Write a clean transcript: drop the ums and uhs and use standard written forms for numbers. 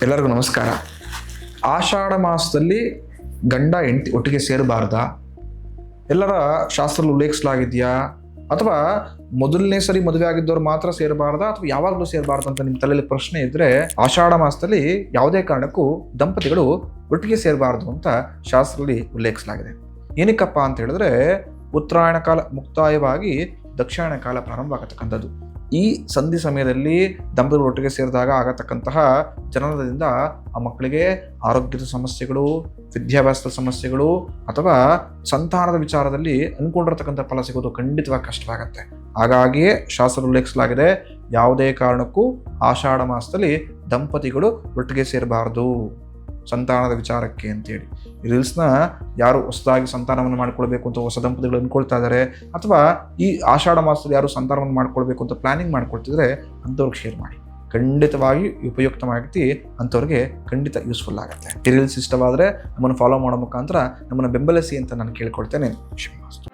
ಎಲ್ಲರಿಗೂ ನಮಸ್ಕಾರ. ಆಷಾಢ ಮಾಸದಲ್ಲಿ ಗಂಡ ಹೆಂಡತಿ ಒಟ್ಟಿಗೆ ಸೇರಬಾರ್ದಾ? ಎಲ್ಲರ ಶಾಸ್ತ್ರದಲ್ಲಿ ಉಲ್ಲೇಖಿಸಲಾಗಿದೆಯಾ? ಅಥವಾ ಮೊದಲನೇ ಸರಿ ಮದುವೆ ಆಗಿದ್ದವ್ರು ಮಾತ್ರ ಸೇರಬಾರ್ದಾ ಅಥವಾ ಯಾವಾಗಲೂ ಸೇರಬಾರ್ದು ಅಂತ ನಿಮ್ಮ ತಲೆಯಲ್ಲಿ ಪ್ರಶ್ನೆ ಇದ್ರೆ, ಆಷಾಢ ಮಾಸದಲ್ಲಿ ಯಾವುದೇ ಕಾರಣಕ್ಕೂ ದಂಪತಿಗಳು ಒಟ್ಟಿಗೆ ಸೇರಬಾರ್ದು ಅಂತ ಶಾಸ್ತ್ರದಲ್ಲಿ ಉಲ್ಲೇಖಿಸಲಾಗಿದೆ. ಏನಕ್ಕಪ್ಪ ಅಂತ ಹೇಳಿದ್ರೆ, ಉತ್ತರಾಯಣ ಕಾಲ ಮುಕ್ತಾಯವಾಗಿ ದಕ್ಷಿಣಾಯನ ಕಾಲ ಪ್ರಾರಂಭ ಆಗತಕ್ಕಂಥದ್ದು. ಈ ಸಂಧಿ ಸಮಯದಲ್ಲಿ ದಂಪತಿಗಳು ಒಟ್ಟಿಗೆ ಸೇರಿದಾಗ ಆಗತಕ್ಕಂತಹ ಜನನದಿಂದ ಆ ಮಕ್ಕಳಿಗೆ ಆರೋಗ್ಯದ ಸಮಸ್ಯೆಗಳು, ವಿದ್ಯಾಭ್ಯಾಸದ ಸಮಸ್ಯೆಗಳು ಅಥವಾ ಸಂತಾನದ ವಿಚಾರದಲ್ಲಿ ಅನ್ಕೊಂಡಿರ್ತಕ್ಕಂಥ ಫಲ ಸಿಗೋದು ಖಂಡಿತವಾಗಿ ಕಷ್ಟವಾಗತ್ತೆ. ಹಾಗಾಗಿಯೇ ಶಾಸ್ತ್ರ ಉಲ್ಲೇಖಿಸಲಾಗಿದೆ, ಯಾವುದೇ ಕಾರಣಕ್ಕೂ ಆಷಾಢ ಮಾಸದಲ್ಲಿ ದಂಪತಿಗಳು ಒಟ್ಟಿಗೆ ಸೇರಬಾರದು ಸಂತಾನದ ವಿಚಾರಕ್ಕೆ ಅಂತೇಳಿ. ಈ ರೀಲ್ಸ್ನ ಯಾರು ಹೊಸದಾಗಿ ಸಂತಾನವನ್ನು ಮಾಡ್ಕೊಳ್ಬೇಕು ಅಂತ ಹೊಸ ದಂಪತಿಗಳು ಅಂದ್ಕೊಳ್ತಾ ಇದ್ದಾರೆ, ಅಥವಾ ಈ ಆಷಾಢ ಮಾಸದಲ್ಲಿ ಯಾರು ಸಂತಾನವನ್ನು ಮಾಡ್ಕೊಳ್ಬೇಕು ಅಂತ ಪ್ಲಾನಿಂಗ್ ಮಾಡ್ಕೊಳ್ತಿದ್ರೆ ಅಂಥವ್ರಿಗೆ ಶೇರ್ ಮಾಡಿ. ಖಂಡಿತವಾಗಿ ಉಪಯುಕ್ತ ಮಾಹಿತಿ ಅಂಥವ್ರಿಗೆ ಖಂಡಿತ ಯೂಸ್ಫುಲ್ ಆಗುತ್ತೆ. ಈ ರೀಲ್ಸ್ ಇಷ್ಟವಾದರೆ ನಮ್ಮನ್ನು ಫಾಲೋ ಮಾಡೋ ಮುಖಾಂತರ ನಮ್ಮನ್ನು ಬೆಂಬಲಿಸಿ ಅಂತ ನಾನು ಕೇಳ್ಕೊಳ್ತೇನೆ. ಶುಭಮಸ್ತು.